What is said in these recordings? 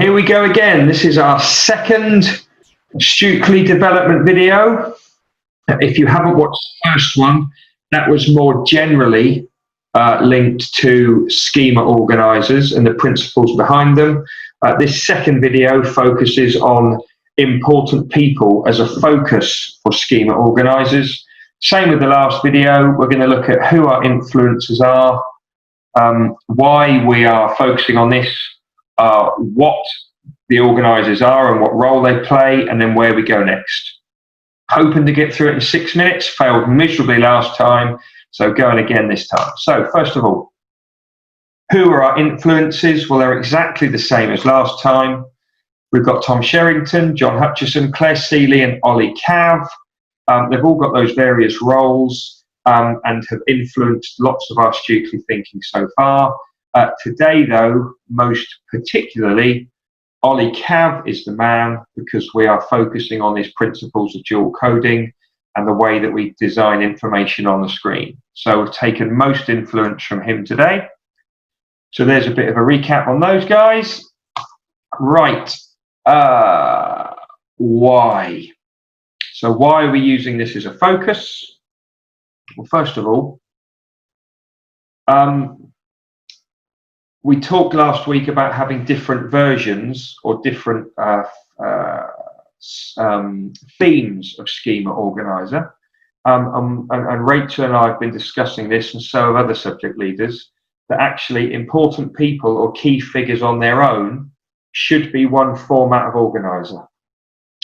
here we go again. This is our second Stukely development video. If you haven't watched the first one, that was more generally linked to schema organisers and the principles behind them. This second video focuses on important people as a focus for schema organisers. Same with the last video. We're going to look at who our influencers are, why we are focusing on this, what the organisers are and what role they play, and then where we go next. Hoping to get through it in 6 minutes, failed miserably last time, so going again this time. So first of all, who are our influences? Well, they're exactly the same as last time. We've got Tom Sherrington, John Hutchison, Claire Seeley and Ollie Cav. They've all got those various roles and have influenced lots of our Stukely thinking so far. Today, though, most particularly, Ollie Cav is the man, because we are focusing on these principles of dual coding and the way that we design information on the screen. So we've taken most influence from him today. So there's a bit of a recap on those guys. Right. Why? So why are we using this as a focus? Well, first of all, we talked last week about having different versions or different themes of schema organizer. And Rachel and I have been discussing this, and so have other subject leaders, that actually important people or key figures on their own should be one format of organizer.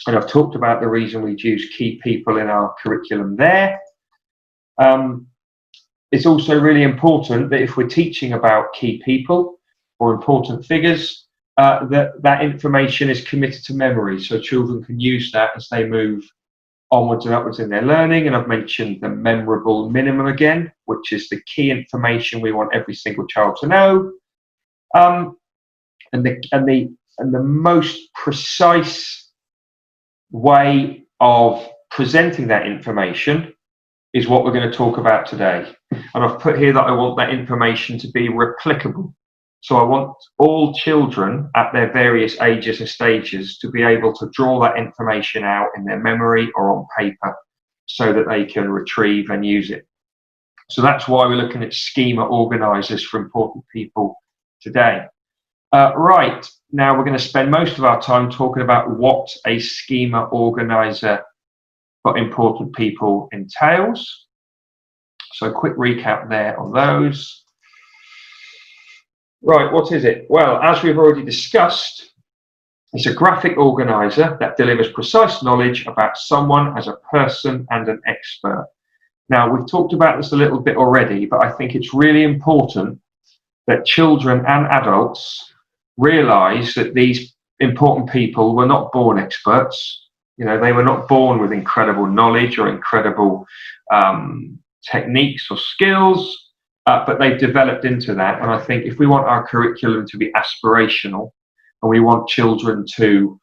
And I've talked about the reason we choose key people in our curriculum there. It's also really important that if we're teaching about key people or important figures, that information is committed to memory, so children can use that as they move onwards and upwards in their learning. And I've mentioned the memorable minimum again, which is the key information we want every single child to know. And the most precise way of presenting that information is what we're going to talk about today. And I've put here that I want that information to be replicable. So I want all children at their various ages and stages to be able to draw that information out in their memory or on paper so that they can retrieve and use it. So that's why we're looking at schema organisers for important people today. Right, now we're going to spend most of our time talking about what a schema organiser for important people entails. So a quick recap there on those. Right, what is it? Well, as we've already discussed, it's a graphic organiser that delivers precise knowledge about someone as a person and an expert. Now, we've talked about this a little bit already, but I think it's really important that children and adults realise that these important people were not born experts. You know, they were not born with incredible knowledge or incredible techniques or skills. But they've developed into that. And I think if we want our curriculum to be aspirational and we want children to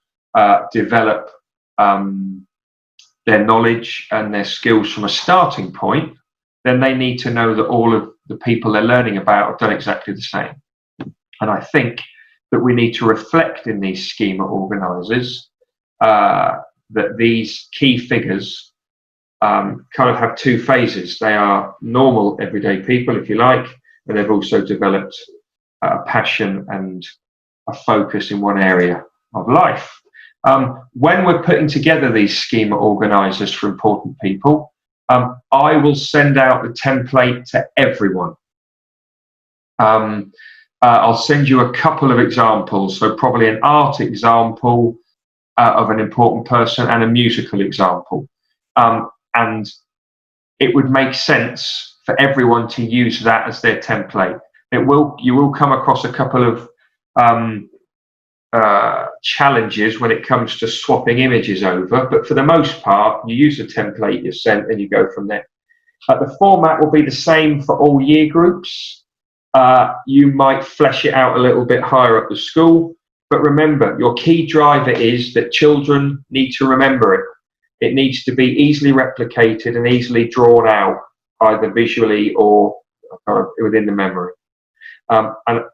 develop their knowledge and their skills from a starting point, then they need to know that all of the people they're learning about have done exactly the same. And I think that we need to reflect in these schema organisers that these key figures kind of have two phases. They are normal everyday people, if you like, but they've also developed a passion and a focus in one area of life. When we're putting together these schema organisers for important people, I will send out the template to everyone. I'll send you a couple of examples, so probably an art example of an important person and a musical example. And it would make sense for everyone to use that as their template. You will come across a couple of challenges when it comes to swapping images over, but for the most part, you use the template you're sent and you go from there. The format will be the same for all year groups. You might flesh it out a little bit higher up the school, but remember, your key driver is that children need to remember it. It needs to be easily replicated and easily drawn out, either visually or within the memory. And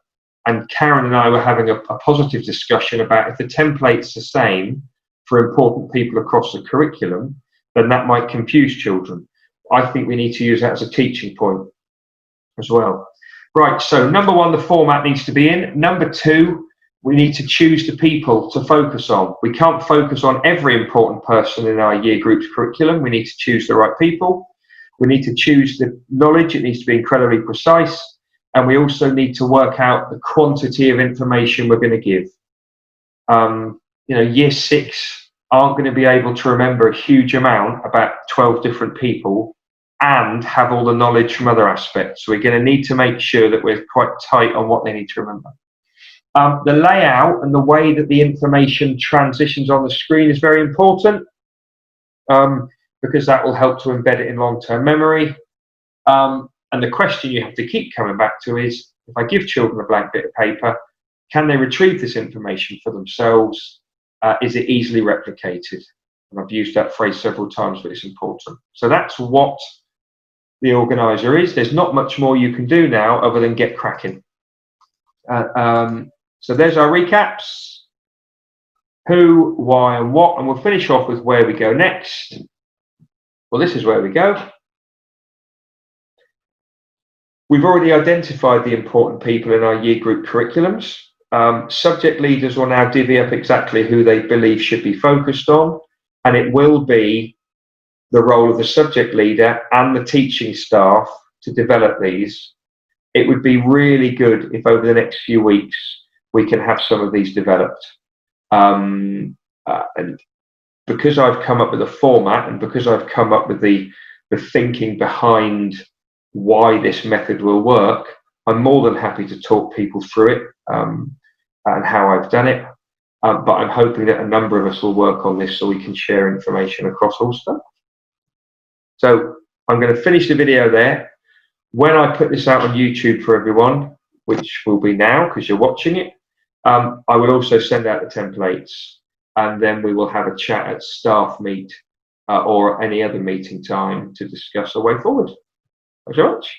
And Karen and I were having a positive discussion about if the template's the same for important people across the curriculum, then that might confuse children. I think we need to use that as a teaching point as well. Right, so number one, the format needs to be in. Number two, we need to choose the people to focus on. We can't focus on every important person in our year group's curriculum. We need to choose the right people. We need to choose the knowledge. It needs to be incredibly precise. And we also need to work out the quantity of information we're going to give. Year six aren't going to be able to remember a huge amount about 12 different people and have all the knowledge from other aspects. So we're going to need to make sure that we're quite tight on what they need to remember. The layout and the way that the information transitions on the screen is very important, because that will help to embed it in long-term memory. And the question you have to keep coming back to is, if I give children a blank bit of paper, can they retrieve this information for themselves? Is it easily replicated? And I've used that phrase several times, but it's important. So that's what the organizer is. There's not much more you can do now other than get cracking. So there's our recaps. Who, why, and what. And we'll finish off with where we go next. Well, this is where we go. We've already identified the important people in our year group curriculums. Subject leaders will now divvy up exactly who they believe should be focused on, and it will be the role of the subject leader and the teaching staff to develop these. It would be really good if over the next few weeks we can have some of these developed. And because I've come up with a format, and because I've come up with the thinking behind why this method will work, I'm more than happy to talk people through it and how I've done it. But I'm hoping that a number of us will work on this so we can share information across all stuff. So I'm going to finish the video there. When I put this out on YouTube for everyone, which will be now because you're watching it, I will also send out the templates, and then we will have a chat at staff meet or any other meeting time to discuss a way forward. Thanks very much.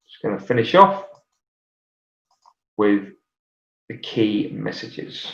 Just going to finish off with the key messages.